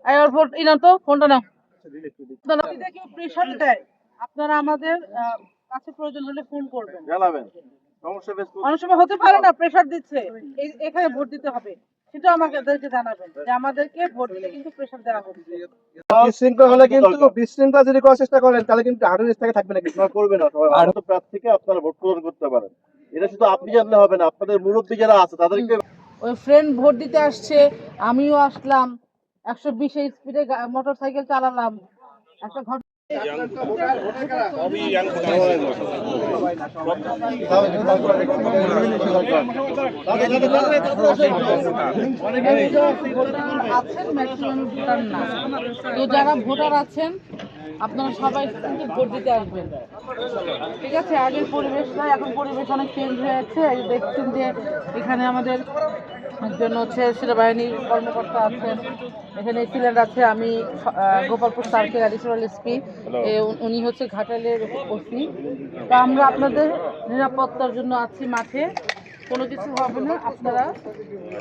Airport ইনা তো ফোনটা নাও। আপনারা কেউ প্রেশার দেয়, আপনারা আমাদের কাছে প্রয়োজন হলে ফোন করবেন, জানাবেন। অনেক সময় হতে পারে না প্রেশার দিচ্ছে এখানে ভোট দিতে হবে, সেটা আমাদেরকে জানাবেন যে আমাদেরকে ভোট দিতে কিন্তু প্রেশার দেওয়া হচ্ছে। বিশৃঙ্খলা হলে কিন্তু বিশৃঙ্খলা যদি করার চেষ্টা করেন তাহলে কিন্তু হার্ডের থেকে থাকবে না, কিছু করবে না। সবাই আহত প্রার্থীকে আপনারা ভোট প্রদান করতে পারেন। এটা শুধু আপনি জানলে হবে না, আপনাদের মুরব্বী যারা আছে তাদেরকে। ওই ফ্রেন্ড ভোট দিতে আসছে, আমিও আসলাম, 120 স্পিডে মোটর সাইকেল চালালাম, একটা ঘটনা। যারা ভোটার আছেন আপনারা সবাই কিন্তু ভোট দিতে আসবেন, ঠিক আছে? আগের পরিবেশ নয়, এখন পরিবেশ অনেক চেঞ্জ হয়ে যাচ্ছে। এই দেখছেন যে এখানে আমাদের একজন হচ্ছে সেনাবাহিনীর কর্মকর্তা আছেন, এখানে সিলেন্ড আছে, আমি গোপালপুর সার্কেল অ্যাডিশনাল এসপি, উনি হচ্ছে ঘাটালের ওসি। তো আমরা আপনাদের নিরাপত্তার জন্য আছি মাঠে, কোনো কিছু হবে না, আপনারা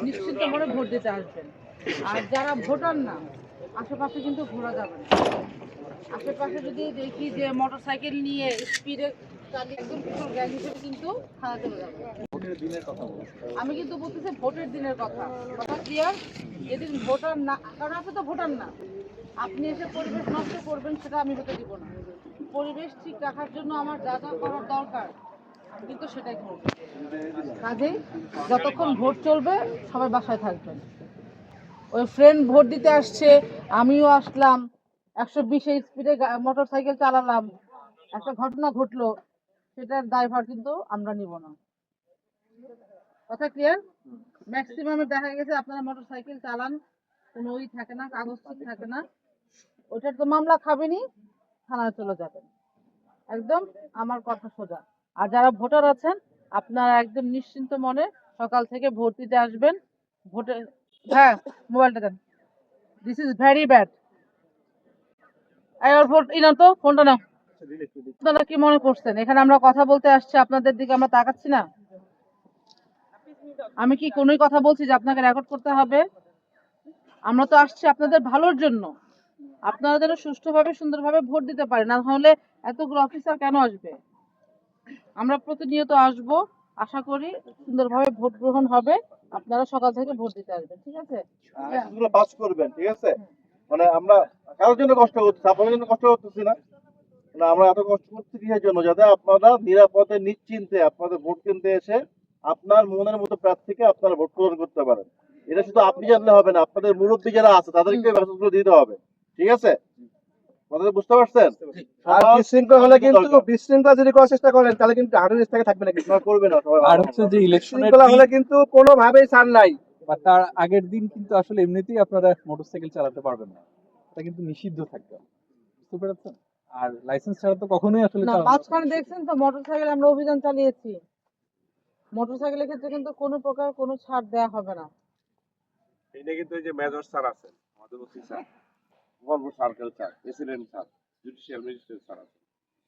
নিশ্চিন্ত মনে ভোট দিতে আসবেন। আর যারা ভোটার না, আশেপাশে কিন্তু ঘোরা যাবে না। আশেপাশে যদি দেখি যে মোটর সাইকেল নিয়ে স্পিডে চালিয়ে একদম পিছন গ্যাং হিসেবে কিন্তু থানা চলে যাবে। আমি কিন্তু বলতেছি ভোটের দিনের কথা, কথা ক্লিয়ার? যেদিন ভোটার না, কারণ আপনি তো ভোটার না, আপনি এসে পরিবেশ নষ্ট করবেন সেটা আমি হতে দিব না। পরিবেশ ঠিক রাখার জন্য আমার যা যা করার দরকার আমি কিন্তু সেটাই করব। কাজেই যতক্ষণ ভোট চলবে সবাই বাসায় থাকবেন। ওই ফ্রেন্ড ভোট দিতে আসছে, আমিও আসলাম, 120 স্পিডে মোটর সাইকেল চালালাম, একটা ঘটনা ঘটলো, সেটার দায়ভার কিন্তু আমরা নিব না। কথা ক্লিয়ার? ম্যাক্সিমামে দেখা গেছে আপনারা মোটর সাইকেল চালান, কোনো ওই থাকে না, কাগজ ঠিক থাকে না, ওইটার তো মামলা খাবেনই, থানায় চলে যাবেন। একদম আমার কথা সোজা। আর যারা ভোটার আছেন আপনারা একদম নিশ্চিন্ত মনে সকাল থেকে ভোট দিতে আসবেন। ভোটে হ্যাঁ, মোবাইলটা দেন। This is very bad. Airport ইনা তো ফোনটা নাও। আপনারা কি মনে করছেন এখানে আমরা কথা বলতে আসছি, আপনাদের দিকে আমরা তাকাচ্ছি না? আমি কি কোনোই কথা বলছি যে আপনাকে রেকর্ড করতে হবে? আমরা তো আসছি আপনাদের ভালোর জন্য, আপনারা যেন সুষ্ঠুভাবে সুন্দরভাবে ভোট দিতে পারেন, না হলে এতগুলো অফিসার কেন আসবে? আমরা প্রতিনিয়ত আসব, আশা করি সুন্দরভাবে ভোট গ্রহণ হবে, আপনারা সকাল থেকে ভোট দিতে আসবেন, ঠিক আছে? এগুলো পাস করবেন, ঠিক আছে? মানে আমরা কারোর জন্য কষ্ট করতেছি, আপনাদের জন্য কষ্ট করতেছি না। না, আমরা এত কষ্ট করছি কিসের জন্য? যাতে আপনারা নিরাপদে নিশ্চিন্তে আপনাদের ভোট কিনতে এসে আপনার মনের মতো প্রার্থীকে আপনারা ভোট প্রদান করতে পারেন। এটা শুধু আপনি জানলে হবে না, আপনাদের মুরব্বী যারা আছে তাদেরকে মেসেজগুলো দিতে হবে, ঠিক আছে? কথাটা বুঝতে পারছেন? আর বিশৃঙ্খলা হলে কিন্তু বিশৃঙ্খলা যদি করার চেষ্টা করেন তাহলে কিন্তু হার্ডের থেকে থাকবে না, কিছু করবে না। সবাই আর হচ্ছে যে ইলেকশনের বিশৃঙ্খলা হলে কিন্তু কোনোভাবেই ছাড় নাই। বা তার আগের দিন কিন্তু আসলে এমনিতেই আপনারা মোটরসাইকেল চালাতে পারবেন না, এটা কিন্তু নিষিদ্ধ থাকবে, বুঝতে পেরেছেন? আর লাইসেন্স ছাড়া তো কখনোই আসলে না, চালানো মাঝখানে দেখছেন তো মোটরসাইকেল আমরা অভিযান চালিয়েছি, মোটরসাইকেলের ক্ষেত্রে কিন্তু কোনো প্রকার কোনো ছাড় দেওয়া হবে না। এটা কিন্তু এই যে মেজর স্যার আছেন, আমাদের OC sir, Gopalpur circle sir, president sir, judicial magistrate sir আছেন।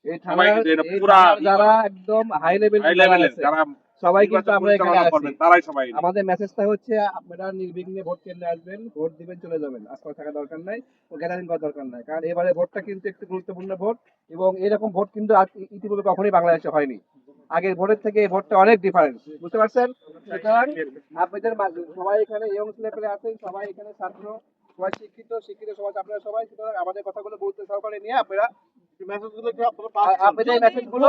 এই সবাই থানার কিন্তু এটা পুরা যারা একদম হাই লেভেলের যারা সবাই কিন্তু আমরা এখানে পরিচালনা আছি। করবেন, তারাই সবাই। আমাদের মেসেজটা হচ্ছে আপনারা নির্বিঘ্নে ভোট কেন্দ্রে আসবেন, ভোট দিবেন, চলে যাবেন। আজকাল থাকা দরকার নাই, ও গ্যাদারিং করার দরকার নাই, কারণ এবারে ভোটটা কিন্তু একটু গুরুত্বপূর্ণ ভোট, এবং এরকম ভোট কিন্তু ইতিপূর্বে কখনোই বাংলাদেশে হয়নি। আগের ভোটের থেকে এই ভোটটা অনেক ডিফারেন্স, বুঝতে পারছেন? সুতরাং আপনাদের সবাই এখানে ইয়ং ছেলেপেলে আছেন, সবাই এখানে ছাত্র, সবাই শিক্ষিত শিক্ষিত সমাজ আপনারা সবাই। সুতরাং আমাদের কথাগুলো গুরুত্ব সহকারে নিয়ে আপনারা মেসেজগুলো আপনাদের মেসেজগুলো